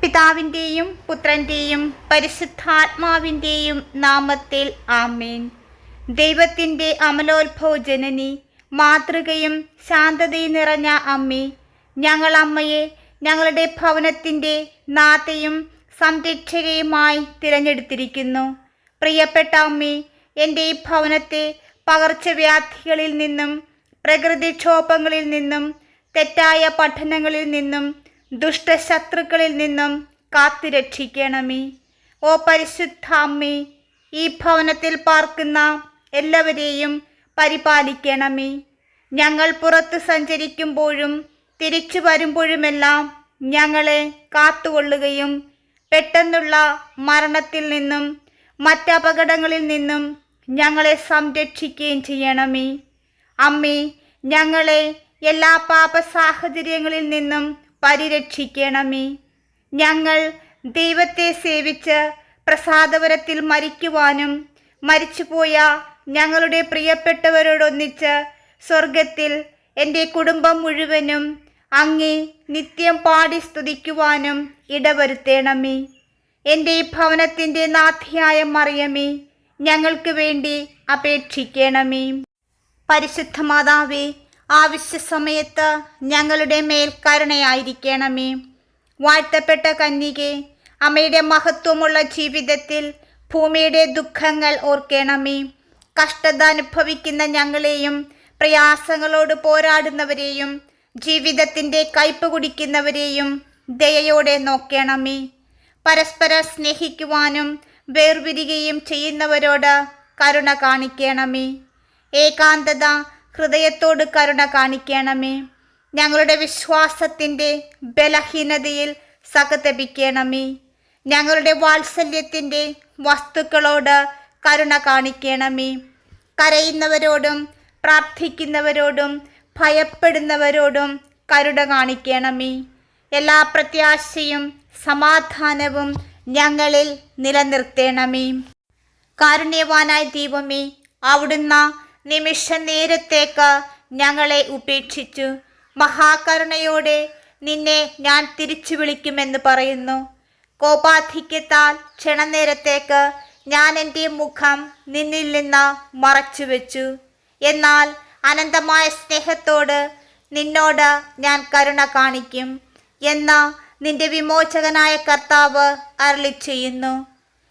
പിതാവിൻ്റെയും പുത്രൻ്റെയും പരിശുദ്ധാത്മാവിൻ്റെയും നാമത്തിൽ ആമേൻ. ദൈവത്തിൻ്റെ അമലോത്ഭവ ജനനി, മാതൃകയും ശാന്തതയും നിറഞ്ഞ അമ്മേ, ഞങ്ങൾ അമ്മയെ ഞങ്ങളുടെ ഭവനത്തിൻ്റെ നാഥയും സംരക്ഷകയുമായി തിരഞ്ഞെടുത്തിരിക്കുന്നു. പ്രിയപ്പെട്ട അമ്മേ, എൻ്റെ ഈ ഭവനത്തെ പകർച്ചവ്യാധികളിൽ നിന്നും, പ്രകൃതിക്ഷോഭങ്ങളിൽ നിന്നും, തെറ്റായ പഠനങ്ങളിൽ നിന്നും, ദുഷ്ടശത്രുക്കളിൽ നിന്നും കാത്തുരക്ഷിക്കണമേ. ഓ പരിശുദ്ധ അമ്മേ, ഈ ഭവനത്തിൽ പാർക്കുന്ന എല്ലാവരെയും പരിപാലിക്കണമേ. ഞങ്ങൾ പുറത്ത് സഞ്ചരിക്കുമ്പോഴും തിരിച്ചു വരുമ്പോഴുമെല്ലാം ഞങ്ങളെ കാത്തുകൊള്ളുകയും പെട്ടെന്നുള്ള മരണത്തിൽ നിന്നും മറ്റപകടങ്ങളിൽ നിന്നും ഞങ്ങളെ സംരക്ഷിക്കുകയും ചെയ്യണമേ. അമ്മേ, ഞങ്ങളെ എല്ലാ പാപ സാഹചര്യങ്ങളിൽ നിന്നും പരിരക്ഷിക്കണമേ. ഞങ്ങൾ ദൈവത്തെ സേവിച്ച് പ്രസാദപരത്തിൽ മരിക്കുവാനും മരിച്ചുപോയ ഞങ്ങളുടെ പ്രിയപ്പെട്ടവരോടൊന്നിച്ച് സ്വർഗത്തിൽ എൻ്റെ കുടുംബം മുഴുവനും അങ്ങേ നിത്യം പാടി സ്തുതിക്കുവാനും ഇടവരുത്തേണമേ. എൻ്റെ ഈ ഭവനത്തിൻ്റെ നാഥിയായ മറിയമേ, ഞങ്ങൾക്ക് വേണ്ടി അപേക്ഷിക്കണമേ. പരിശുദ്ധ മാതാവേ, ആവശ്യ സമയത്ത് ഞങ്ങളുടെ മേൽ കരുണയായിരിക്കണമേ. വാഴ്ത്തപ്പെട്ട കന്യകേ, അമ്മയുടെ മഹത്വമുള്ള ജീവിതത്തിൽ ഭൂമിയുടെ ദുഃഖങ്ങൾ ഓർക്കണമേ. കഷ്ടത അനുഭവിക്കുന്ന ഞങ്ങളെയും പ്രയാസങ്ങളോട് പോരാടുന്നവരെയും ജീവിതത്തിൻ്റെ കയ്പ് കുടിക്കുന്നവരെയും ദയയോടെ നോക്കണമേ. പരസ്പരം സ്നേഹിക്കുവാനും വേർപിരിയുകയും ചെയ്യുന്നവരോട് കരുണ കാണിക്കണമേ. ഏകാന്തത ഹൃദയത്തോട് കരുണ കാണിക്കണമേ. ഞങ്ങളുടെ വിശ്വാസത്തിൻ്റെ ബലഹീനതയിൽ സഹതപിക്കണമേ. ഞങ്ങളുടെ വാത്സല്യത്തിൻ്റെ വസ്തുക്കളോട് കരുണ കാണിക്കണമേ. കരയുന്നവരോടും പ്രാർത്ഥിക്കുന്നവരോടും ഭയപ്പെടുന്നവരോടും കരുണ കാണിക്കണമേ. എല്ലാ പ്രത്യാശയും സമാധാനവും ഞങ്ങളിൽ നിലനിർത്തണമേ. കാരുണ്യവാനായ ദൈവമേ, അവിടുന്ന് നിമിഷ നേരത്തേക്ക് ഞങ്ങളെ ഉപേക്ഷിച്ചു. മഹാകരുണയോടെ നിന്നെ ഞാൻ തിരിച്ചു വിളിക്കുമെന്ന് പറയുന്നു. കോപാധിക്യത്താൽ ക്ഷണനേരത്തേക്ക് ഞാൻ എൻ്റെ മുഖം നിന്നിൽ നിന്ന് മറച്ചു വെച്ചു. എന്നാൽ അനന്തമായ സ്നേഹത്തോട് നിന്നോട് ഞാൻ കരുണ കാണിക്കും എന്ന് നിന്റെ വിമോചകനായ കർത്താവ് അരുളിച്ചെയ്യുന്നു.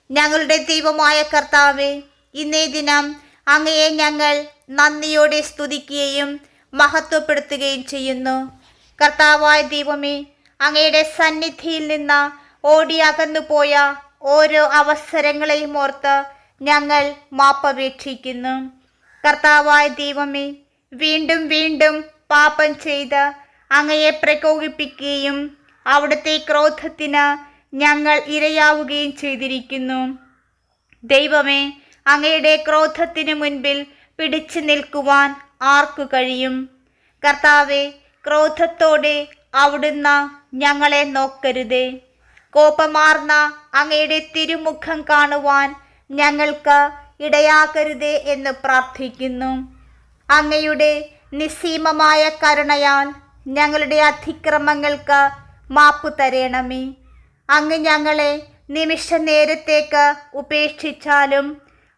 ഞങ്ങളുടെ ദൈവമായ കർത്താവേ, ഇന്നേ ദിനം അങ്ങയെ ഞങ്ങൾ നന്ദിയോടെ സ്തുതിക്കുകയും മഹത്വപ്പെടുത്തുകയും ചെയ്യുന്നു. കർത്താവായ ദൈവമേ, അങ്ങയുടെ സന്നിധിയിൽ നിന്ന് ഓടിയകന്നുപോയ ഓരോ അവസരങ്ങളെയും ഓർത്ത് ഞങ്ങൾ മാപ്പപേക്ഷിക്കുന്നു. കർത്താവായ ദൈവമേ, വീണ്ടും വീണ്ടും പാപം ചെയ്ത് അങ്ങയെ പ്രകോപിപ്പിക്കുകയും അവിടുത്തെ ക്രോധത്തിന് ഞങ്ങൾ ഇരയാവുകയും ചെയ്തിരിക്കുന്നു. ദൈവമേ, അങ്ങയുടെ ക്രോധത്തിന് മുൻപിൽ പിടിച്ചു നിൽക്കുവാൻ ആർക്കു കഴിയും? കർത്താവെ, ക്രോധത്തോടെ അവിടുന്ന് ഞങ്ങളെ നോക്കരുതേ. കോപമാർന്ന അങ്ങയുടെ തിരുമുഖം കാണുവാൻ ഞങ്ങൾക്ക് ഇടയാക്കരുതേ എന്ന് പ്രാർത്ഥിക്കുന്നു. അങ്ങയുടെ നിസ്സീമമായ കരുണയാൽ ഞങ്ങളുടെ അതിക്രമങ്ങൾക്ക് മാപ്പു തരണമേ. അങ്ങ് ഞങ്ങളെ നിമിഷ നേരത്തേക്ക് ഉപേക്ഷിച്ചാലും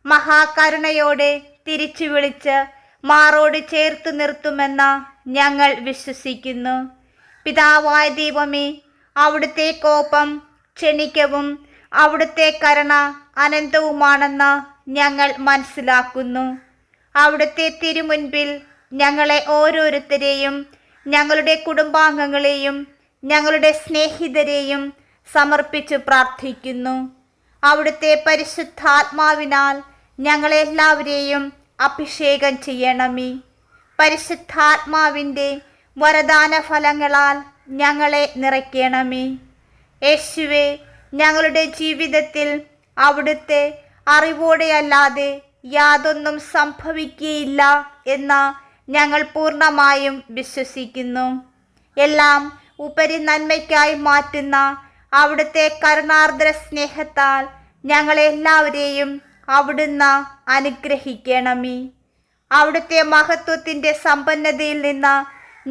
മഹാകരുണയോടെ തിരിച്ചു വിളിച്ച് മാറോട് ചേർത്ത് നിർത്തുമെന്ന് ഞങ്ങൾ വിശ്വസിക്കുന്നു. പിതാവായ ദൈവമേ, അവിടുത്തെ കോപം ക്ഷണികവും അവിടുത്തെ കരുണ അനന്തവുമാണെന്ന് ഞങ്ങൾ മനസ്സിലാക്കുന്നു. അവിടുത്തെ തിരുമുൻപിൽ ഞങ്ങളെ ഓരോരുത്തരെയും, ഞങ്ങളുടെ കുടുംബാംഗങ്ങളെയും ഞങ്ങളുടെ സ്നേഹിതരെയും സമർപ്പിച്ച് പ്രാർത്ഥിക്കുന്നു. അവിടുത്തെ പരിശുദ്ധാത്മാവിനാൽ ഞങ്ങളെല്ലാവരെയും അഭിഷേകം ചെയ്യണമേ. പരിശുദ്ധാത്മാവിൻ്റെ വരദാന ഫലങ്ങളാൽ ഞങ്ങളെ നിറയ്ക്കണമേ. യേശുവേ, ഞങ്ങളുടെ ജീവിതത്തിൽ അവിടുത്തെ അറിവോടെയല്ലാതെ യാതൊന്നും സംഭവിക്കുകയില്ല എന്ന് ഞങ്ങൾ പൂർണ്ണമായും വിശ്വസിക്കുന്നു. എല്ലാം ഉപരി നന്മയ്ക്കായി മാറ്റുന്ന അവിടുത്തെ കരുണാർദ്ര സ്നേഹത്താൽ ഞങ്ങളെല്ലാവരെയും അവിടുന്ന് അനുഗ്രഹിക്കണമേ. അവിടുത്തെ മഹത്വത്തിൻ്റെ സമ്പന്നതയിൽ നിന്ന്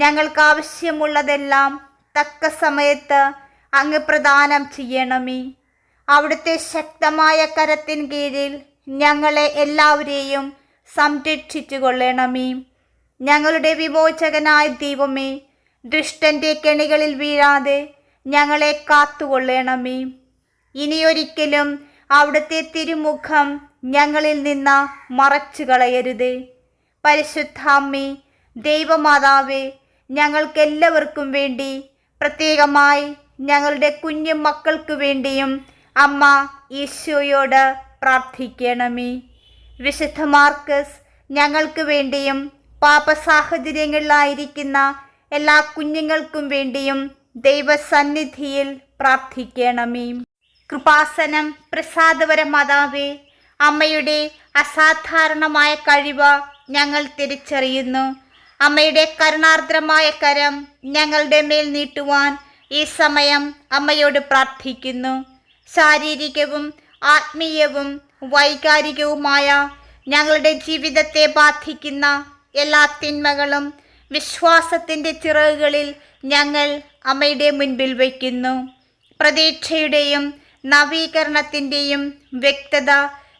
ഞങ്ങൾക്ക് ആവശ്യമുള്ളതെല്ലാം തക്ക സമയത്ത് അങ്ങ് പ്രദാനം ചെയ്യണമേ. അവിടുത്തെ ശക്തമായ കരത്തിൻ കീഴിൽ ഞങ്ങളെ എല്ലാവരെയും സംരക്ഷിച്ചു കൊള്ളണമേ. ഞങ്ങളുടെ വിമോചകനായ ദൈവമേ, ദുഷ്ടന്റെ കെണികളിൽ വീഴാതെ ഞങ്ങളെ കാത്തുകൊള്ളണമേ. ഇനിയൊരിക്കലും അവിടുത്തെ തിരുമുഖം ഞങ്ങളിൽ നിന്ന് മറച്ചു കളയരുത്. പരിശുദ്ധാമ്മേ, ദൈവമാതാവേ, ഞങ്ങൾക്കെല്ലാവർക്കും വേണ്ടി, പ്രത്യേകമായി ഞങ്ങളുടെ കുഞ്ഞു മക്കൾക്ക് വേണ്ടിയും അമ്മ ഈശോയോട് പ്രാർത്ഥിക്കണമേ. വിശുദ്ധ മാർക്കസ് ഞങ്ങൾക്ക് വേണ്ടിയും പാപസാഹചര്യങ്ങളിലായിരിക്കുന്ന എല്ലാ കുഞ്ഞുങ്ങൾക്കും വേണ്ടിയും ദൈവസന്നിധിയിൽ പ്രാർത്ഥിക്കണമേ. കൃപാസനം പ്രസാദപര മാതാവേ, അമ്മയുടെ അസാധാരണമായ കഴിവ് ഞങ്ങൾ തിരിച്ചറിയുന്നു. അമ്മയുടെ കരുണാർദ്രമായ കരം ഞങ്ങളുടെ മേൽ നീട്ടുവാൻ ഈ സമയം അമ്മയോട് പ്രാർത്ഥിക്കുന്നു. ശാരീരികവും ആത്മീയവും വൈകാരികവുമായ ഞങ്ങളുടെ ജീവിതത്തെ ബാധിക്കുന്ന എല്ലാ തിന്മകളും വിശ്വാസത്തിൻ്റെ ചിറകുകളിൽ ഞങ്ങൾ അമ്മയുടെ മുൻപിൽ വയ്ക്കുന്നു. പ്രതീക്ഷയുടെയും നവീകരണത്തിൻ്റെയും വ്യക്തത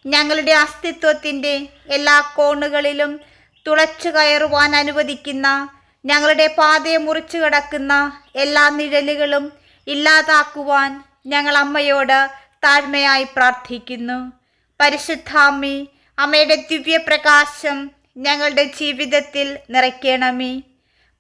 ഞങ്ങളുടെ അസ്തിത്വത്തിൻ്റെ എല്ലാ കോണുകളിലും തുളച്ചു കയറുവാൻ അനുവദിക്കുന്ന, ഞങ്ങളുടെ പാതയെ മുറിച്ചു കടക്കുന്ന എല്ലാ നിഴലുകളും ഇല്ലാതാക്കുവാൻ ഞങ്ങൾ അമ്മയോട് താഴ്മയായി പ്രാർത്ഥിക്കുന്നു. പരിശുദ്ധാമ്മേ, അമ്മയുടെ ദിവ്യപ്രകാശം ഞങ്ങളുടെ ജീവിതത്തിൽ നിറയ്ക്കണമേ.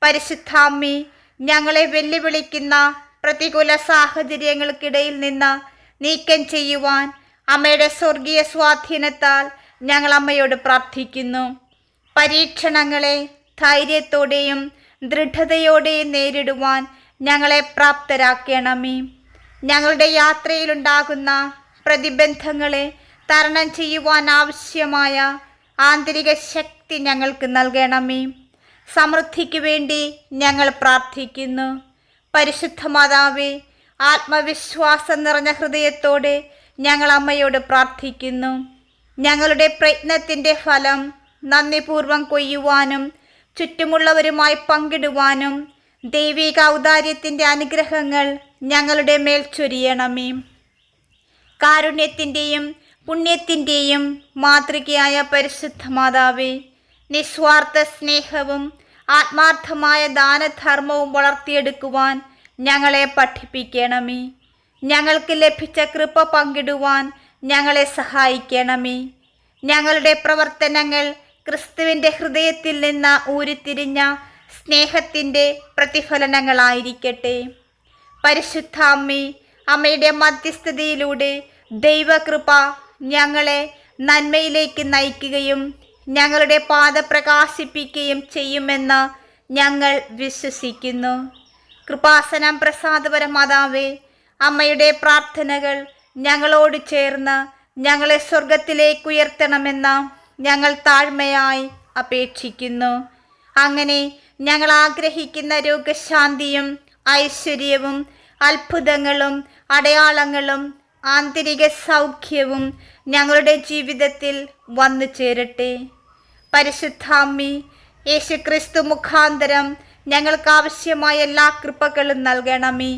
പരിശുദ്ധാമ്മേ, ഞങ്ങളെ വെല്ലുവിളിക്കുന്ന പ്രതികൂല സാഹചര്യങ്ങൾക്കിടയിൽ നിന്ന് നീക്കം ചെയ്യുവാൻ അമ്മയുടെ സ്വർഗീയ സ്വാധീനത്താൽ ഞങ്ങൾ അമ്മയോട് പ്രാർത്ഥിക്കുന്നു. പരീക്ഷണങ്ങളെ ധൈര്യത്തോടെയും ദൃഢതയോടെയും നേരിടുവാൻ ഞങ്ങളെ പ്രാപ്തരാക്കണമേ. ഞങ്ങളുടെ യാത്രയിലുണ്ടാകുന്ന പ്രതിബന്ധങ്ങളെ തരണം ചെയ്യുവാൻ ആവശ്യമായ ആന്തരിക ശക്തി ഞങ്ങൾക്ക് നൽകണമേ. സമൃദ്ധിക്ക് വേണ്ടി ഞങ്ങൾ പ്രാർത്ഥിക്കുന്നു. പരിശുദ്ധ മാതാവേ, ആത്മവിശ്വാസം നിറഞ്ഞ ഹൃദയത്തോടെ ഞങ്ങൾ അമ്മയോട് പ്രാർത്ഥിക്കുന്നു. ഞങ്ങളുടെ പ്രയത്നത്തിൻ്റെ ഫലം നന്ദിപൂർവ്വം കൊയ്യുവാനും ചുറ്റുമുള്ളവരുമായി പങ്കിടുവാനും ദൈവിക ഔദാര്യത്തിൻ്റെ അനുഗ്രഹങ്ങൾ ഞങ്ങളുടെ മേൽ ചൊരിയണമേ. കാരുണ്യത്തിൻ്റെയും പുണ്യത്തിൻ്റെയും മാതൃകയായ പരിശുദ്ധ മാതാവേ, നിസ്വാർത്ഥ സ്നേഹവും ആത്മാർത്ഥമായ ദാനധർമ്മവും വളർത്തിയെടുക്കുവാൻ ഞങ്ങളെ പഠിപ്പിക്കണമേ. ഞങ്ങൾക്ക് ലഭിച്ച കൃപ പങ്കിടുവാൻ ഞങ്ങളെ സഹായിക്കണമേ. ഞങ്ങളുടെ പ്രവർത്തനങ്ങൾ ക്രിസ്തുവിൻ്റെ ഹൃദയത്തിൽ നിന്ന് ഉരുത്തിരിഞ്ഞ സ്നേഹത്തിൻ്റെ പ്രതിഫലനങ്ങളായിരിക്കട്ടെ. പരിശുദ്ധ അമ്മേ, അമ്മയുടെ മധ്യസ്ഥതയിലൂടെ ദൈവകൃപ ഞങ്ങളെ നന്മയിലേക്ക് നയിക്കുകയും ഞങ്ങളുടെ പാത പ്രകാശിപ്പിക്കുകയും ചെയ്യുമെന്ന് ഞങ്ങൾ വിശ്വസിക്കുന്നു. കൃപാസനം പ്രസാദപര മാതാവേ, അമ്മയുടെ പ്രാർത്ഥനകൾ ഞങ്ങളോട് ചേർന്ന് ഞങ്ങളെ സ്വർഗത്തിലേക്ക് ഉയർത്തണമെന്ന് ഞങ്ങൾ താഴ്മയായി അപേക്ഷിക്കുന്നു. അങ്ങനെ ഞങ്ങൾ ആഗ്രഹിക്കുന്ന രോഗശാന്തിയും ഐശ്വര്യവും അത്ഭുതങ്ങളും അടയാളങ്ങളും ആന്തരിക സൗഖ്യവും ഞങ്ങളുടെ ജീവിതത്തിൽ വന്നു ചേരട്ടെ. പരിശുദ്ധ അമ്മേ, യേശുക്രിസ്തു മുഖാന്തരം ഞങ്ങൾക്ക് ആവശ്യമായ എല്ലാ കൃപകളും നൽകണമേ.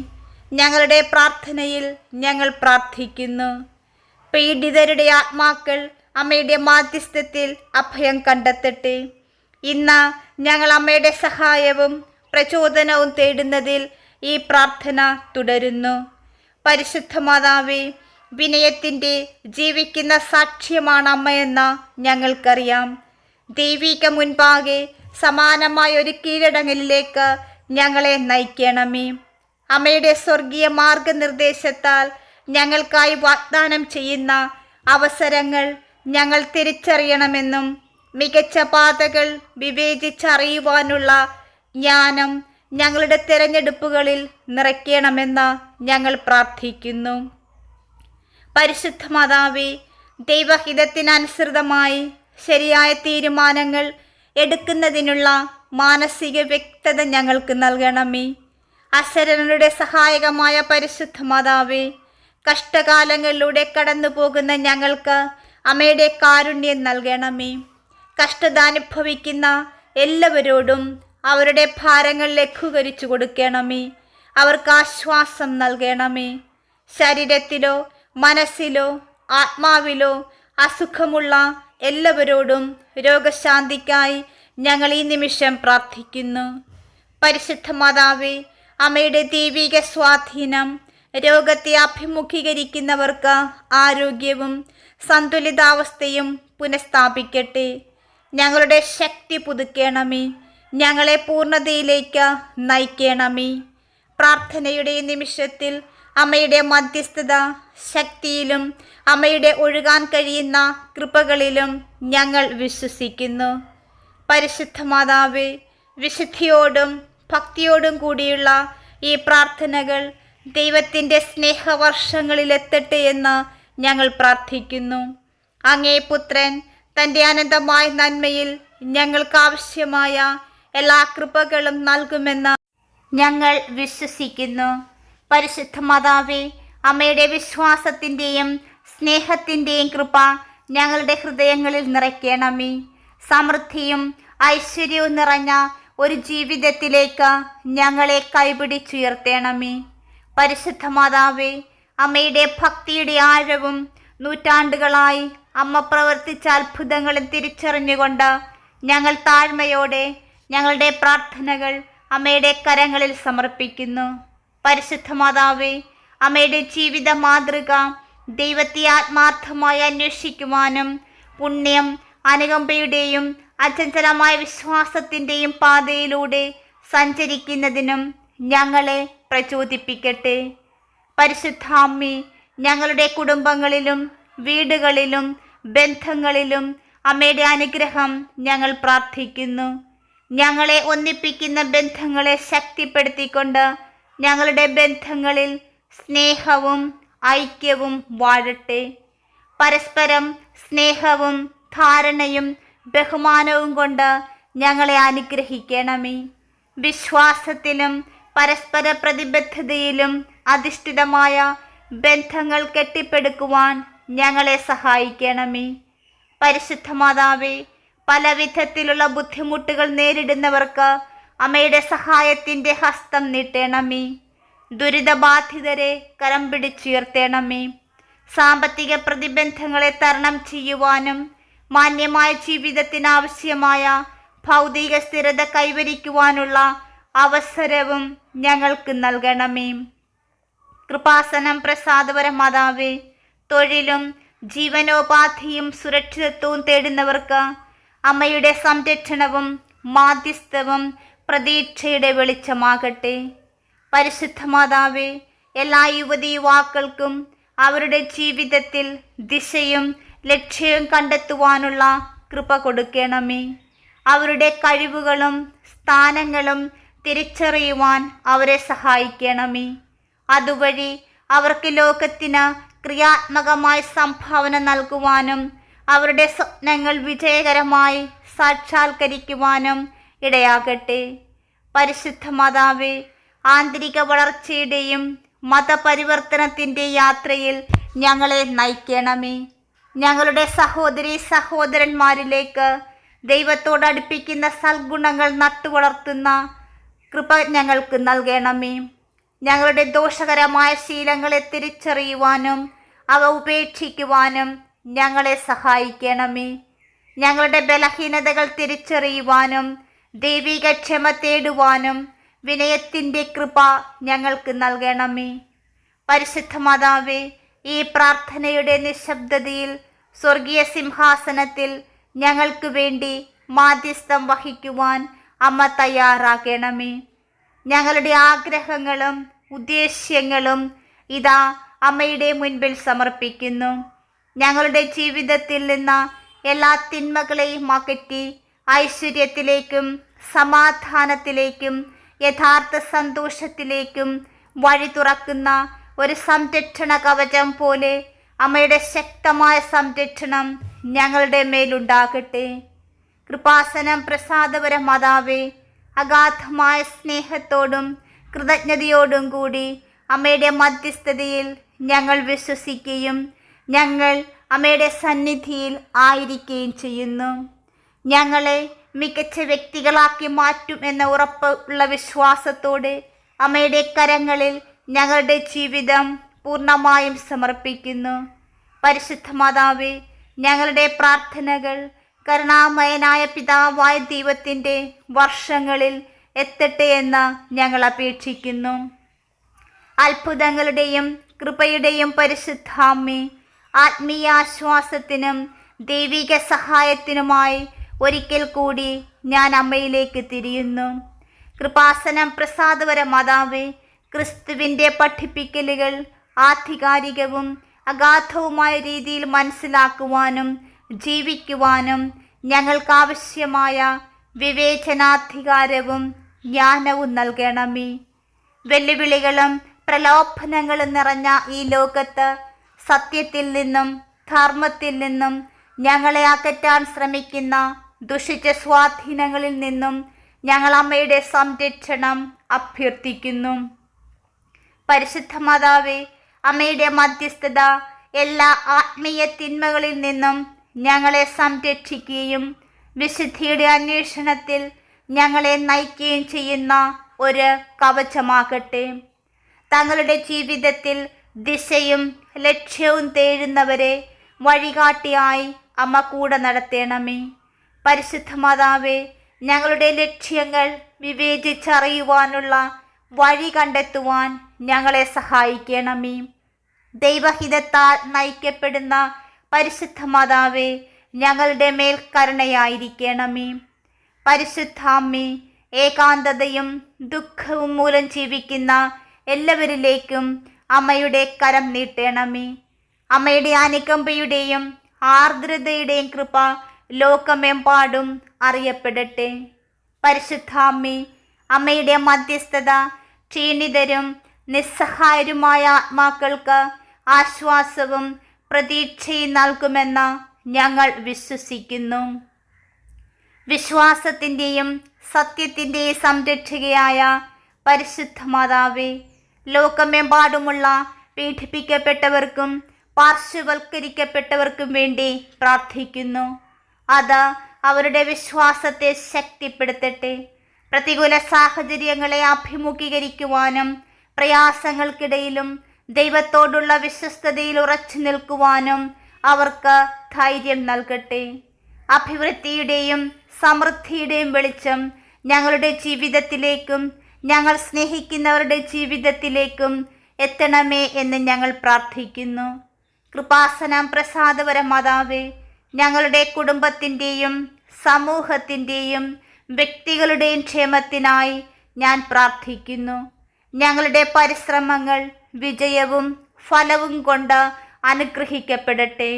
ഞങ്ങളുടെ പ്രാർത്ഥനയിൽ ഞങ്ങൾ പ്രാർത്ഥിക്കുന്നു. പീഡിതരുടെ ആത്മാക്കൾ അമ്മയുടെ മാധ്യസ്ഥത്തിൽ അഭയം കണ്ടെത്തട്ടെ. ഇന്ന് ഞങ്ങൾ അമ്മയുടെ സഹായവും പ്രചോദനവും തേടുന്നതിൽ ഈ പ്രാർത്ഥന തുടരുന്നു. പരിശുദ്ധ മാതാവേ, വിനയത്തിൻ്റെ ജീവിക്കുന്ന സാക്ഷ്യമാണ് അമ്മയെന്ന് ഞങ്ങൾക്കറിയാം. ദൈവിക മുൻപാകെ സമാനമായ ഒരു കീഴടങ്ങലിലേക്ക് ഞങ്ങളെ നയിക്കണമേ. അമ്മയുടെ സ്വർഗീയ മാർഗനിർദ്ദേശത്താൽ ഞങ്ങൾക്കായി വാഗ്ദാനം ചെയ്യുന്ന അവസരങ്ങൾ ഞങ്ങൾ തിരിച്ചറിയണമെന്നും മികച്ച പാതകൾ വിവേചിച്ചറിയുവാനുള്ള ജ്ഞാനം ഞങ്ങളുടെ തിരഞ്ഞെടുപ്പുകളിൽ നിറയ്ക്കണമെന്ന് ഞങ്ങൾ പ്രാർത്ഥിക്കുന്നു. പരിശുദ്ധ മാതാവേ, ദൈവഹിതത്തിനനുസൃതമായി ശരിയായ തീരുമാനങ്ങൾ എടുക്കുന്നതിനുള്ള മാനസിക വ്യക്തത ഞങ്ങൾക്ക് നൽകണമേ. അശരണരുടെ സഹായകമായ പരിശുദ്ധ മാതാവേ, കഷ്ടകാലങ്ങളിലൂടെ കടന്നു പോകുന്ന ഞങ്ങൾക്ക് അമ്മയുടെ കാരുണ്യം നൽകണമേ. കഷ്ടത അനുഭവിക്കുന്ന എല്ലാവരോടും അവരുടെ ഭാരങ്ങൾ ലഘൂകരിച്ചു കൊടുക്കണമേ. അവർക്ക് ആശ്വാസം നൽകണമേ. ശരീരത്തിലോ മനസ്സിലോ ആത്മാവിലോ അസുഖമുള്ള എല്ലാവരോടും രോഗശാന്തിക്കായി ഞങ്ങൾ ഈ നിമിഷം പ്രാർത്ഥിക്കുന്നു. പരിശുദ്ധ മാതാവേ, അമ്മയുടെ ദൈവിക സ്വാധീനം രോഗത്തെ അഭിമുഖീകരിക്കുന്നവർക്ക് ആരോഗ്യവും സന്തുലിതാവസ്ഥയും പുനഃസ്ഥാപിക്കട്ടെ. ഞങ്ങളുടെ ശക്തി പുതുക്കണമേ. ഞങ്ങളെ പൂർണ്ണതയിലേക്ക് നയിക്കണമേ. പ്രാർത്ഥനയുടെ നിമിഷത്തിൽ അമ്മയുടെ മധ്യസ്ഥത ശക്തിയിലും അമ്മയുടെ ഒഴുകാൻ കഴിയുന്ന കൃപകളിലും ഞങ്ങൾ വിശ്വസിക്കുന്നു. പരിശുദ്ധ മാതാവേ, വിശുദ്ധിയോടും ഭക്തിയോടും കൂടിയുള്ള ഈ പ്രാർത്ഥനകൾ ദൈവത്തിൻ്റെ സ്നേഹവർഷങ്ങളിലെത്തട്ടെ എന്ന് ഞങ്ങൾ പ്രാർത്ഥിക്കുന്നു. അങ്ങേ പുത്രൻ തൻ്റെ അനന്തമായ നന്മയിൽ ഞങ്ങൾക്കാവശ്യമായ എല്ലാ കൃപകളും നൽകുമെന്ന് ഞങ്ങൾ വിശ്വസിക്കുന്നു. പരിശുദ്ധ മാതാവേ, അമ്മയുടെ വിശ്വാസത്തിൻ്റെയും സ്നേഹത്തിൻ്റെയും കൃപ ഞങ്ങളുടെ ഹൃദയങ്ങളിൽ നിറയ്ക്കണമേ. സമൃദ്ധിയും ഐശ്വര്യവും നിറഞ്ഞ ഒരു ജീവിതത്തിലേക്ക് ഞങ്ങളെ കൈപിടിച്ചുയർത്തണമേ. പരിശുദ്ധ മാതാവേ, അമ്മയുടെ ഭക്തിയുടെ ആഴവും നൂറ്റാണ്ടുകളായി അമ്മ പ്രവർത്തിച്ച അത്ഭുതങ്ങളും തിരിച്ചറിഞ്ഞുകൊണ്ട് ഞങ്ങൾ താഴ്മയോടെ ഞങ്ങളുടെ പ്രാർത്ഥനകൾ അമ്മയുടെ കരങ്ങളിൽ സമർപ്പിക്കുന്നു. പരിശുദ്ധ മാതാവേ, അമ്മയുടെ ജീവിത മാതൃക ദൈവത്തെ ആത്മാർത്ഥമായി അന്വേഷിക്കുവാനും പുണ്യം, അനുകമ്പയുടെയും അചഞ്ചലമായ വിശ്വാസത്തിൻ്റെയും പാതയിലൂടെ സഞ്ചരിക്കുന്നതിനും ഞങ്ങളെ പ്രചോദിപ്പിക്കട്ടെ. പരിശുദ്ധ അമ്മേ, ഞങ്ങളുടെ കുടുംബങ്ങളിലും വീടുകളിലും ബന്ധങ്ങളിലും അമ്മയുടെ അനുഗ്രഹം ഞങ്ങൾ പ്രാർത്ഥിക്കുന്നു. ഞങ്ങളെ ഒന്നിപ്പിക്കുന്ന ബന്ധങ്ങളെ ശക്തിപ്പെടുത്തിക്കൊണ്ട് ഞങ്ങളുടെ ബന്ധങ്ങളിൽ സ്നേഹവും ഐക്യവും വാഴട്ടെ. പരസ്പരം സ്നേഹവും ധാരണയും ബഹുമാനവും കൊണ്ട് ഞങ്ങളെ അനുഗ്രഹിക്കണമേ. വിശ്വാസത്തിലും പരസ്പര പ്രതിബദ്ധതയിലും അധിഷ്ഠിതമായ ബന്ധങ്ങൾ കെട്ടിപ്പടുക്കുവാൻ ഞങ്ങളെ സഹായിക്കണമേ. പരിശുദ്ധ മാതാവേ, പല വിധത്തിലുള്ള ബുദ്ധിമുട്ടുകൾ നേരിടുന്നവർക്ക് അമ്മയുടെ സഹായത്തിൻ്റെ ഹസ്തം നീട്ടണമേ. ദുരിതബാധിതരെ കരം പിടിച്ചുയർത്തണമേ. സാമ്പത്തിക പ്രതിബന്ധങ്ങളെ തരണം ചെയ്യുവാനും മാന്യമായ ജീവിതത്തിനാവശ്യമായ ഭൗതിക സ്ഥിരത കൈവരിക്കുവാനുള്ള അവസരവും ഞങ്ങൾക്ക് നൽകണമേ. കൃപാസനം പ്രസാദപര മാതാവേ, തൊഴിലും ജീവനോപാധിയും സുരക്ഷിതത്വവും തേടുന്നവർക്ക് അമ്മയുടെ സംരക്ഷണവും മാധ്യസ്ഥവും പ്രതീക്ഷയുടെ വെളിച്ചമാകട്ടെ. പരിശുദ്ധ മാതാവേ, എല്ലാ യുവതി യുവാക്കൾക്കും അവരുടെ ജീവിതത്തിൽ ദിശയും ലക്ഷ്യവും കണ്ടെത്തുവാനുള്ള കൃപ കൊടുക്കണമേ. അവരുടെ കഴിവുകളും സ്ഥാനങ്ങളും തിരിച്ചറിയുവാൻ അവരെ സഹായിക്കണമേ. അതുവഴി അവർക്ക് ലോകത്തിന് ക്രിയാത്മകമായി സംഭാവന നൽകുവാനും അവരുടെ സ്വപ്നങ്ങൾ വിജയകരമായി സാക്ഷാത്കരിക്കുവാനും ഇടയാകട്ടെ. പരിശുദ്ധ മാതാവേ, ആന്തരിക വളർച്ചയുടെയും മതപരിവർത്തനത്തിൻ്റെ യാത്രയിൽ ഞങ്ങളെ നയിക്കണമേ. ഞങ്ങളുടെ സഹോദരി സഹോദരന്മാരിലേക്ക് ദൈവത്തോടടുപ്പിക്കുന്ന സൽഗുണങ്ങൾ നട്ടുവളർത്തുന്ന കൃപ ഞങ്ങൾക്ക് നൽകണമേ. ഞങ്ങളുടെ ദോഷകരമായ ശീലങ്ങളെ തിരിച്ചറിയുവാനും അവ ഉപേക്ഷിക്കുവാനും ഞങ്ങളെ സഹായിക്കണമേ. ഞങ്ങളുടെ ബലഹീനതകൾ തിരിച്ചറിയുവാനും ദൈവിക ക്ഷമ തേടുവാനും വിനയത്തിൻ്റെ കൃപ ഞങ്ങൾക്ക് നൽകണമേ. പരിശുദ്ധ മാതാവേ, ഈ പ്രാർത്ഥനയുടെ നിശബ്ദതയിൽ സ്വർഗീയ സിംഹാസനത്തിൽ ഞങ്ങൾക്ക് വേണ്ടി മാധ്യസ്ഥം വഹിക്കുവാൻ അമ്മ തയ്യാറാകണമേ. ഞങ്ങളുടെ ആഗ്രഹങ്ങളും ഉദ്ദേശ്യങ്ങളും ഇതാ അമ്മയുടെ മുൻപിൽ സമർപ്പിക്കുന്നു. ഞങ്ങളുടെ ജീവിതത്തിൽ നിന്ന് എല്ലാ തിന്മകളെയും അകറ്റി ഐശ്വര്യത്തിലേക്കും സമാധാനത്തിലേക്കും യഥാർത്ഥ സന്തോഷത്തിലേക്കും വഴി തുറക്കുന്ന ഒരു സംരക്ഷണ കവചം പോലെ അമ്മയുടെ ശക്തമായ സംരക്ഷണം ഞങ്ങളുടെ മേലുണ്ടാകട്ടെ. കൃപാസനം പ്രസാദപര മാതാവേ, അഗാധമായ സ്നേഹത്തോടും കൃതജ്ഞതയോടും കൂടി അമ്മയുടെ മധ്യസ്ഥതയിൽ ഞങ്ങൾ വിശ്വസിക്കുകയും ഞങ്ങൾ അമ്മയുടെ സന്നിധിയിൽ ആയിരിക്കുകയും ചെയ്യുന്നു. ഞങ്ങളെ മികച്ച വ്യക്തികളാക്കി മാറ്റും എന്ന ഉറപ്പുള്ള വിശ്വാസത്തോടെ അമ്മയുടെ കരങ്ങളിൽ ഞങ്ങളുടെ ജീവിതം പൂർണ്ണമായും സമർപ്പിക്കുന്നു. പരിശുദ്ധ മാതാവേ, ഞങ്ങളുടെ പ്രാർത്ഥനകൾ കരുണാമയനായ പിതാവായ ദൈവത്തിൻ്റെ വർഷങ്ങളിൽ എത്തട്ടെ എന്ന് ഞങ്ങൾ അപേക്ഷിക്കുന്നു. അത്ഭുതങ്ങളുടെയും കൃപയുടെയും പരിശുദ്ധ അമ്മേ, ആത്മീയ ആശ്വാസത്തിനും ദൈവിക സഹായത്തിനുമായി ഒരിക്കൽ കൂടി ഞാൻ അമ്മയിലേക്ക് തിരിയുന്നു. കൃപാസനം പ്രസാദവര മാതാവേ, ക്രിസ്തുവിൻ്റെ പഠിപ്പിക്കലുകൾ ആധികാരികവും അഗാധവുമായ രീതിയിൽ മനസ്സിലാക്കുവാനും ജീവിക്കുവാനും ഞങ്ങൾക്കാവശ്യമായ വിവേചനാധികാരവും ജ്ഞാനവും നൽകണമേ. വെല്ലുവിളികളും പ്രലോഭനങ്ങളും നിറഞ്ഞ ഈ ലോകത്ത് സത്യത്തിൽ നിന്നും ധർമ്മത്തിൽ നിന്നും ഞങ്ങളെ അകറ്റാൻ ശ്രമിക്കുന്ന ദുഷിച്ച സ്വാധീനങ്ങളിൽ നിന്നും ഞങ്ങൾ അമ്മയുടെ സംരക്ഷണം അഭ്യർത്ഥിക്കുന്നു. പരിശുദ്ധ മാതാവേ, അമ്മയുടെ മധ്യസ്ഥത എല്ലാ ആത്മീയ തിന്മകളിൽ നിന്നും ഞങ്ങളെ സംരക്ഷിക്കുകയും വിശുദ്ധിയുടെ അന്വേഷണത്തിൽ ഞങ്ങളെ നയിക്കുകയും ചെയ്യുന്ന ഒരു കവചമാകട്ടെ. തങ്ങളുടെ ജീവിതത്തിൽ ദിശയും ലക്ഷ്യവും തേടുന്നവരെ വഴികാട്ടിയായി അമ്മ കൂടെ നടത്തണമേ. പരിശുദ്ധ മാതാവേ, ഞങ്ങളുടെ ലക്ഷ്യങ്ങൾ വിവേചിച്ചറിയുവാനുള്ള വഴി കണ്ടെത്തുവാൻ ഞങ്ങളെ സഹായിക്കണമേ. ദൈവഹിതത്താൽ നയിക്കപ്പെടുന്ന പരിശുദ്ധ മാതാവേ, ഞങ്ങളുടെ മേൽ കരുണയായിരിക്കണമേ. പരിശുദ്ധ അമ്മേ, ഏകാന്തതയും ദുഃഖവും മൂലം ജീവിക്കുന്ന എല്ലാവരിലേക്കും അമ്മയുടെ കരം നീട്ടണമേ. അമ്മയുടെ അനുകമ്പയുടെയും ആർദ്രതയുടെയും കൃപ ലോകമെമ്പാടും അറിയപ്പെടട്ടെ. പരിശുദ്ധ അമ്മേ, അമ്മയുടെ മധ്യസ്ഥത ക്ഷീണിതരും നിസ്സഹായരുമായ ആത്മാക്കൾക്ക് ആശ്വാസവും പ്രതീക്ഷയും നൽകുമെന്ന് ഞങ്ങൾ വിശ്വസിക്കുന്നു. വിശ്വാസത്തിൻ്റെയും സത്യത്തിൻ്റെയും സംരക്ഷകയായ പരിശുദ്ധ മാതാവേ, ലോകമെമ്പാടുമുള്ള പീഡിപ്പിക്കപ്പെട്ടവർക്കും പാർശ്വവൽക്കരിക്കപ്പെട്ടവർക്കും വേണ്ടി പ്രാർത്ഥിക്കുന്നു. അത് അവരുടെ വിശ്വാസത്തെ ശക്തിപ്പെടുത്തട്ടെ. പ്രതികൂല സാഹചര്യങ്ങളെ അഭിമുഖീകരിക്കുവാനും പ്രയാസങ്ങൾക്കിടയിലും ദൈവത്തോടുള്ള വിശ്വസ്തതയിൽ ഉറച്ചു നിൽക്കുവാനും അവർക്ക് ധൈര്യം നൽകട്ടെ. അഭിവൃദ്ധിയുടെയും സമൃദ്ധിയുടെയും വെളിച്ചം ഞങ്ങളുടെ ജീവിതത്തിലേക്കും ഞങ്ങൾ സ്നേഹിക്കുന്നവരുടെ ജീവിതത്തിലേക്കും എത്തണമേ എന്ന് ഞങ്ങൾ പ്രാർത്ഥിക്കുന്നു. കൃപാസനം പ്രസാദവര മാതാവേ, ഞങ്ങളുടെ കുടുംബത്തിൻ്റെയും സമൂഹത്തിൻ്റെയും വ്യക്തികളുടെയും ക്ഷേമത്തിനായി ഞാൻ പ്രാർത്ഥിക്കുന്നു. ഞങ്ങളുടെ പരിശ്രമങ്ങൾ വിജയവും ഫലവും കൊണ്ട് അനുഗ്രഹിക്കപ്പെടട്ടെ.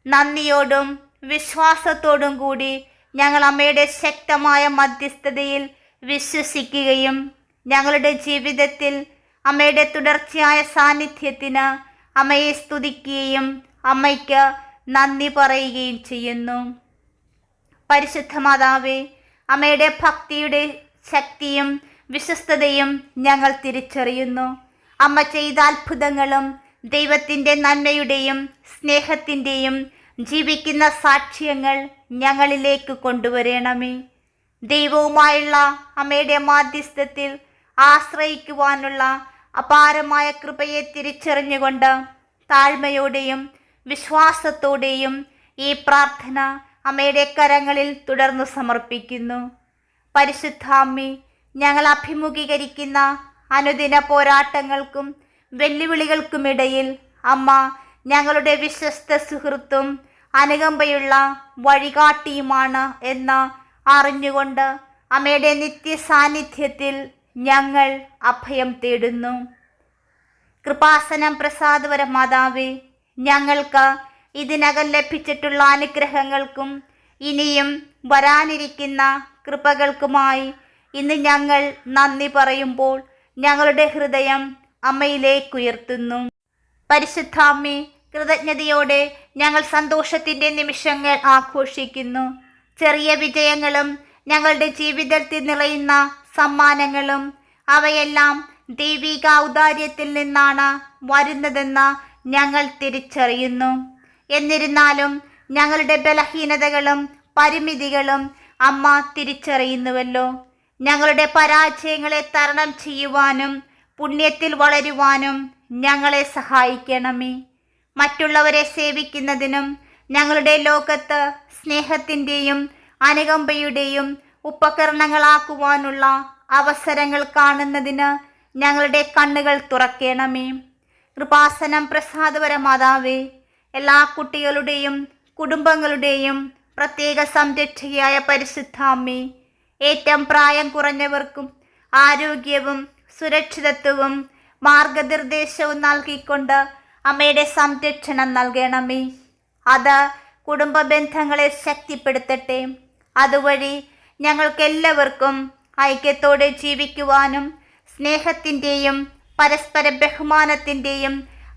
നന്ദിയോടും വിശ്വാസത്തോടും കൂടി ഞങ്ങൾ അമ്മയുടെ ശക്തമായ മധ്യസ്ഥതയിൽ വിശ്വസിക്കുകയും ഞങ്ങളുടെ ജീവിതത്തിൽ അമ്മയുടെ തുടർച്ചയായ സാന്നിധ്യത്തിന് അമ്മയെ സ്തുതിക്കുകയും അമ്മയ്ക്ക് നന്ദി പറയുകയും ചെയ്യുന്നു. പരിശുദ്ധ മാതാവേ, അമ്മയുടെ ഭക്തിയുടെ ശക്തിയും വിശ്വസ്തതയും ഞങ്ങൾ തിരിച്ചറിയുന്നു. അമ്മ ചെയ്ത അത്ഭുതങ്ങളും ദൈവത്തിൻ്റെ നന്മയുടെയും സ്നേഹത്തിൻ്റെയും ജീവിക്കുന്ന സാക്ഷ്യങ്ങൾ ഞങ്ങളിലേക്ക് കൊണ്ടുവരണമേ. ദൈവവുമായുള്ള അമ്മയുടെ മാധ്യസ്ഥത്തിൽ ആശ്രയിക്കുവാനുള്ള അപാരമായ കൃപയെ തിരിച്ചറിഞ്ഞുകൊണ്ട് താഴ്മയോടെയും വിശ്വാസത്തോടെയും ഈ പ്രാർത്ഥന അമ്മയുടെ കരങ്ങളിൽ തുടർന്ന് സമർപ്പിക്കുന്നു. പരിശുദ്ധ അമ്മേ, ഞങ്ങൾ അഭിമുഖീകരിക്കുന്ന അനുദിന പോരാട്ടങ്ങൾക്കും വെല്ലുവിളികൾക്കുമിടയിൽ അമ്മ ഞങ്ങളുടെ വിശ്വസ്ത സുഹൃത്തും അനുകമ്പയുള്ള വഴികാട്ടിയുമാണ് എന്ന് അറിഞ്ഞുകൊണ്ട് അമ്മയുടെ നിത്യസാന്നിധ്യത്തിൽ ഞങ്ങൾ അഭയം തേടുന്നു. കൃപാസനം പ്രസാദവര മാതാവേ, ഞങ്ങൾക്ക് ഇതിനകം ലഭിച്ചിട്ടുള്ള അനുഗ്രഹങ്ങൾക്കും ഇനിയും വരാനിരിക്കുന്ന കൃപകൾക്കുമായി ഇന്ന് ഞങ്ങൾ നന്ദി പറയുമ്പോൾ ഞങ്ങളുടെ ഹൃദയം അമ്മയിലേക്കുയർത്തുന്നു. പരിശുദ്ധ അമ്മേ, കൃതജ്ഞതയോടെ ഞങ്ങൾ സന്തോഷത്തിൻ്റെ നിമിഷങ്ങൾ ആഘോഷിക്കുന്നു. ചെറിയ വിജയങ്ങളും ഞങ്ങളുടെ ജീവിതത്തിൽ നിറയുന്ന സമ്മാനങ്ങളും അവയെല്ലാം ദൈവിക ഔദാര്യത്തിൽ നിന്നാണ് വരുന്നതെന്ന് ഞങ്ങൾ തിരിച്ചറിയുന്നു. എന്നിരുന്നാലും ഞങ്ങളുടെ ബലഹീനതകളും പരിമിതികളും അമ്മ തിരിച്ചറിയുന്നുവല്ലോ. ഞങ്ങളുടെ പരാജയങ്ങളെ തരണം ചെയ്യുവാനും പുണ്യത്തിൽ വളരുവാനും ഞങ്ങളെ സഹായിക്കണമേ. മറ്റുള്ളവരെ സേവിക്കുന്നതിനും ഞങ്ങളുടെ ലോകത്ത് സ്നേഹത്തിൻ്റെയും അനുകമ്പയുടെയും ഉപകരണങ്ങളാക്കുവാനുള്ള അവസരങ്ങൾ കാണുന്നതിന് ഞങ്ങളുടെ കണ്ണുകൾ തുറക്കണമേ. കൃപാസനം പ്രസാദപര മാതാവേ, എല്ലാ കുട്ടികളുടെയും കുടുംബങ്ങളുടെയും പ്രത്യേക സംരക്ഷകയായ പരിശുദ്ധ അമ്മേ, ഏറ്റവും പ്രായം കുറഞ്ഞവർക്കും ആരോഗ്യവും സുരക്ഷിതത്വവും മാർഗനിർദ്ദേശവും നൽകിക്കൊണ്ട് അമ്മയുടെ സംരക്ഷണം നൽകണമേ. അത് കുടുംബ ബന്ധങ്ങളെ ശക്തിപ്പെടുത്തട്ടെ. അതുവഴി ഞങ്ങൾക്കെല്ലാവർക്കും ഐക്യത്തോടെ ജീവിക്കുവാനും സ്നേഹത്തിൻ്റെയും പരസ്പര ബഹുമാനത്തിൻ്റെയും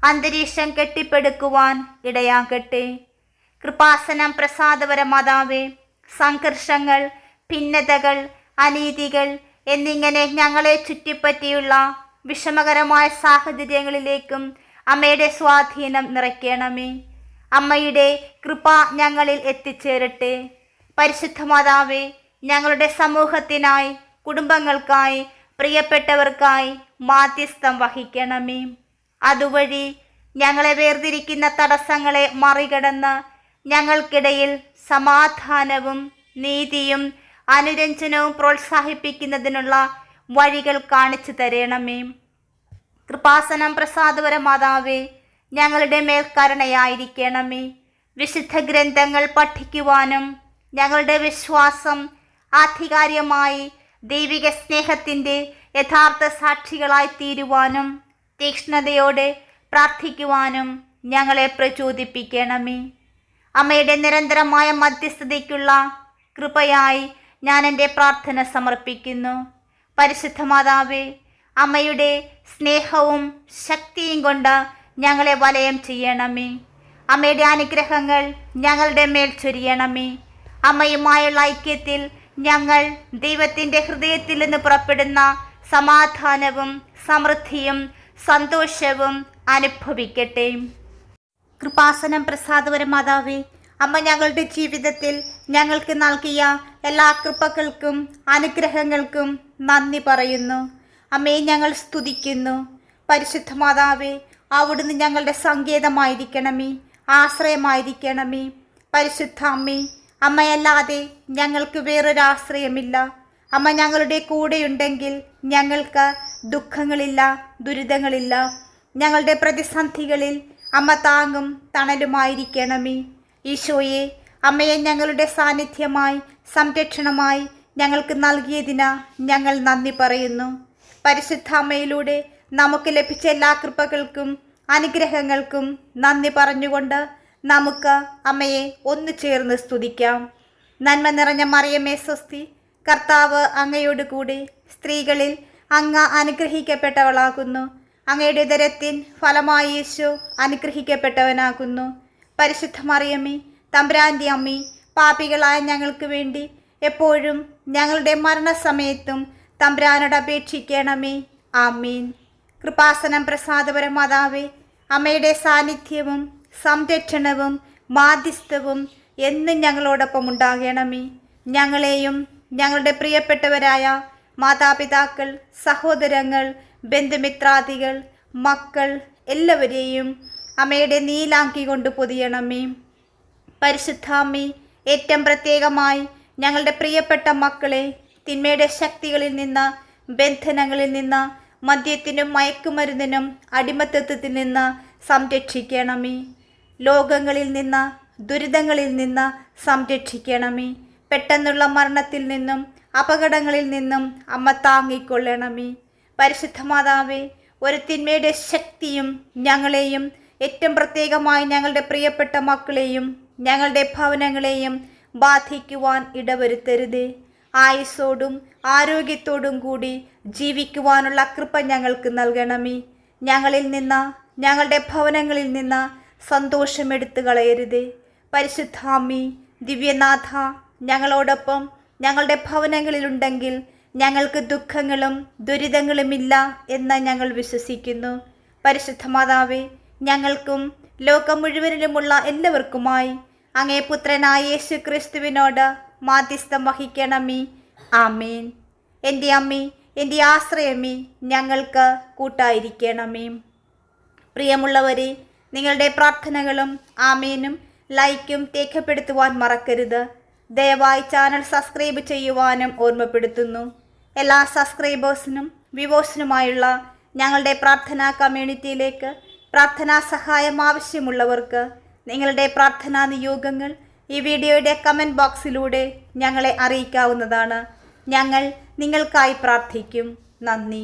അന്തരീക്ഷം കെട്ടിപ്പടുക്കുവാൻ ഇടയാകട്ടെ. കൃപാസനം പ്രസാദപര മാതാവേ, സംഘർഷങ്ങൾ, ഭിന്നതകൾ, അനീതികൾ എന്നിങ്ങനെ ഞങ്ങളെ ചുറ്റിപ്പറ്റിയുള്ള വിഷമകരമായ സാഹചര്യങ്ങളിലേക്കും അമ്മയുടെ സ്വാധീനം നിറയ്ക്കണമേ. അമ്മയുടെ കൃപ ഞങ്ങളിൽ എത്തിച്ചേരട്ടെ. പരിശുദ്ധ മാതാവേ, ഞങ്ങളുടെ സമൂഹത്തിനായി, കുടുംബങ്ങൾക്കായി, പ്രിയപ്പെട്ടവർക്കായി മാധ്യസ്ഥം വഹിക്കണമേ. അതുവഴി ഞങ്ങളെ വേർതിരിക്കുന്ന തടസ്സങ്ങളെ മറികടന്ന് ഞങ്ങൾക്കിടയിൽ സമാധാനവും നീതിയും അനുരഞ്ജനവും പ്രോത്സാഹിപ്പിക്കുന്നതിനുള്ള വഴികൾ കാണിച്ചു തരണമേ. കൃപാസനം പ്രസാദപര മാതാവേ, ഞങ്ങളുടെ മേൽ കരുണയായിരിക്കണമേ. വിശുദ്ധ ഗ്രന്ഥങ്ങൾ പഠിക്കുവാനും ഞങ്ങളുടെ വിശ്വാസം ആധികാരികമായി ദൈവിക സ്നേഹത്തിൻ്റെ യഥാർത്ഥ സാക്ഷികളായി തീരുവാനും തീക്ഷ്ണതയോടെ പ്രാർത്ഥിക്കുവാനും ഞങ്ങളെ പ്രചോദിപ്പിക്കണമേ. അമ്മയുടെ നിരന്തരമായ മധ്യസ്ഥതയ്ക്കുള്ള കൃപയായി ഞാൻ എൻ്റെ പ്രാർത്ഥന സമർപ്പിക്കുന്നു. പരിശുദ്ധ മാതാവേ, അമ്മയുടെ സ്നേഹവും ശക്തിയും കൊണ്ട് ഞങ്ങളെ വലയം ചെയ്യണമേ. അമ്മയുടെ അനുഗ്രഹങ്ങൾ ഞങ്ങളുടെ മേൽ ചൊരിയണമേ. അമ്മയുമായുള്ള ഐക്യത്തിൽ ഞങ്ങൾ ദൈവത്തിൻ്റെ ഹൃദയത്തിൽ നിന്ന് പുറപ്പെടുന്ന സമാധാനവും സമൃദ്ധിയും സന്തോഷവും അനുഭവിക്കട്ടെ. കൃപാസനം പ്രസാദപര മാതാവേ, അമ്മ ഞങ്ങളുടെ ജീവിതത്തിൽ ഞങ്ങൾക്ക് നൽകിയ എല്ലാ കൃപകൾക്കും അനുഗ്രഹങ്ങൾക്കും നന്ദി പറയുന്നു. അമ്മയെ ഞങ്ങൾ സ്തുതിക്കുന്നു. പരിശുദ്ധ മാതാവേ, അവിടുന്ന് ഞങ്ങളുടെ സങ്കേതമായിരിക്കണമേ, ആശ്രയമായിരിക്കണമേ. പരിശുദ്ധ അമ്മേ, അമ്മയല്ലാതെ ഞങ്ങൾക്ക് വേറൊരാശ്രയമില്ല. അമ്മ ഞങ്ങളുടെ കൂടെയുണ്ടെങ്കിൽ ഞങ്ങൾക്ക് ദുഃഖങ്ങളില്ല, ദുരിതങ്ങളില്ല. ഞങ്ങളുടെ പ്രതിസന്ധികളിൽ അമ്മ താങ്ങും തണലുമായിരിക്കണമേ. ഈശോയെ, അമ്മയെ ഞങ്ങളുടെ സാന്നിധ്യമായി സംരക്ഷണമായി ഞങ്ങൾക്ക് നൽകിയതിന് ഞങ്ങൾ നന്ദി പറയുന്നു. പരിശുദ്ധ അമ്മയിലൂടെ നമുക്ക് ലഭിച്ച എല്ലാ കൃപകൾക്കും അനുഗ്രഹങ്ങൾക്കും നന്ദി പറഞ്ഞുകൊണ്ട് നമുക്ക് അമ്മയെ ഒന്നു ചേർന്ന് സ്തുതിക്കാം. നന്മ നിറഞ്ഞ മറിയമേ സ്വസ്തി, കർത്താവ് അങ്ങയോട് കൂടെ സ്ത്രീകളിൽ അങ്ങ് അനുഗ്രഹിക്കപ്പെട്ടവളാകുന്നു. അങ്ങയുടെ ഉദരത്തിൻ ഫലമായി യേശു അനുഗ്രഹിക്കപ്പെട്ടവനാകുന്നു. പരിശുദ്ധ മറിയമേ, തമ്പുരാൻ്റെ അമ്മേ, പാപികളായ ഞങ്ങൾക്ക് വേണ്ടി എപ്പോഴും ഞങ്ങളുടെ മരണസമയത്തും തമ്പുരാനോട് അപേക്ഷിക്കണമേ. ആമീൻ. കൃപാസനം പ്രസാദപര മാതാവേ, അമ്മയുടെ സാന്നിധ്യവും സംരക്ഷണവും മാധ്യസ്ഥവും എന്നും ഞങ്ങളോടൊപ്പം ഉണ്ടാകണമേ. ഞങ്ങളെയും ഞങ്ങളുടെ പ്രിയപ്പെട്ടവരായ മാതാപിതാക്കൾ, സഹോദരങ്ങൾ, ബന്ധുമിത്രാദികൾ, മക്കൾ എല്ലാവരെയും അമ്മയുടെ നീലാങ്കി കൊണ്ട് പൊതിയണമേ. പരിശുദ്ധാമ്മേ, ഏറ്റവും പ്രത്യേകമായി ഞങ്ങളുടെ പ്രിയപ്പെട്ട മക്കളെ തിന്മയുടെ ശക്തികളിൽ നിന്ന്, ബന്ധനങ്ങളിൽ നിന്ന്, മദ്യത്തിനും മയക്കുമരുന്നിനും അടിമത്തത്തിൽ നിന്ന് സംരക്ഷിക്കണമേ. ലോകങ്ങളിൽ നിന്ന്, ദുരിതങ്ങളിൽ നിന്ന് സംരക്ഷിക്കണമേ. പെട്ടെന്നുള്ള മരണത്തിൽ നിന്നും അപകടങ്ങളിൽ നിന്നും അമ്മ താങ്ങിക്കൊള്ളണമേ. പരിശുദ്ധ മാതാവേ, ഒരു തിന്മയുടെ ശക്തിയും ഞങ്ങളെയും ഏറ്റവും പ്രത്യേകമായി ഞങ്ങളുടെ പ്രിയപ്പെട്ട മക്കളെയും ഞങ്ങളുടെ ഭവനങ്ങളെയും ബാധിക്കുവാൻ ഇടവരുത്തരുതേ. ആയുസ്സോടും ആരോഗ്യത്തോടും കൂടി ജീവിക്കുവാനുള്ള കൃപ ഞങ്ങൾക്ക് നൽകണമേ. ഞങ്ങളിൽ നിന്ന്, ഞങ്ങളുടെ ഭവനങ്ങളിൽ നിന്ന് സന്തോഷമെടുത്തു കളയരുതേ. പരിശുദ്ധാമ്മേ, ദിവ്യനാഥ, ഞങ്ങളോടൊപ്പം ഞങ്ങളുടെ ഭവനങ്ങളിലുണ്ടെങ്കിൽ ഞങ്ങൾക്ക് ദുഃഖങ്ങളും ദുരിതങ്ങളുമില്ല എന്ന് ഞങ്ങൾ വിശ്വസിക്കുന്നു. പരിശുദ്ധ മാതാവേ, ഞങ്ങൾക്കും ലോകം മുഴുവനിലുമുള്ള എല്ലാവർക്കുമായി അങ്ങേ പുത്രനായ യേശു ക്രിസ്തുവിനോട് മാധ്യസ്ഥം വഹിക്കണമേ. ആമേൻ. എൻ്റെ അമ്മേ, എൻ്റെ ആശ്രയമേ, ഞങ്ങൾക്ക് കൂട്ടായിരിക്കണമേ. പ്രിയമുള്ളവരെ, നിങ്ങളുടെ പ്രാർത്ഥനകളും ആമേനും ലൈക്കും രേഖപ്പെടുത്തുവാൻ മറക്കരുത്. ദയവായി ചാനൽ സബ്സ്ക്രൈബ് ചെയ്യുവാനും ഓർമ്മപ്പെടുത്തുന്നു. എല്ലാ സബ്സ്ക്രൈബേഴ്സിനും വ്യൂവേഴ്സിനുമായുള്ള ഞങ്ങളുടെ പ്രാർത്ഥനാ കമ്മ്യൂണിറ്റിയിലേക്ക് പ്രാർത്ഥനാ സഹായം ആവശ്യമുള്ളവർക്ക് നിങ്ങളുടെ പ്രാർത്ഥനാ നിയോഗങ്ങൾ ഈ വീഡിയോയുടെ കമൻറ്റ് ബോക്സിലൂടെ ഞങ്ങളെ അറിയിക്കാവുന്നതാണ്. ഞങ്ങൾ നിങ്ങൾക്കായി പ്രാർത്ഥിക്കും. നന്ദി.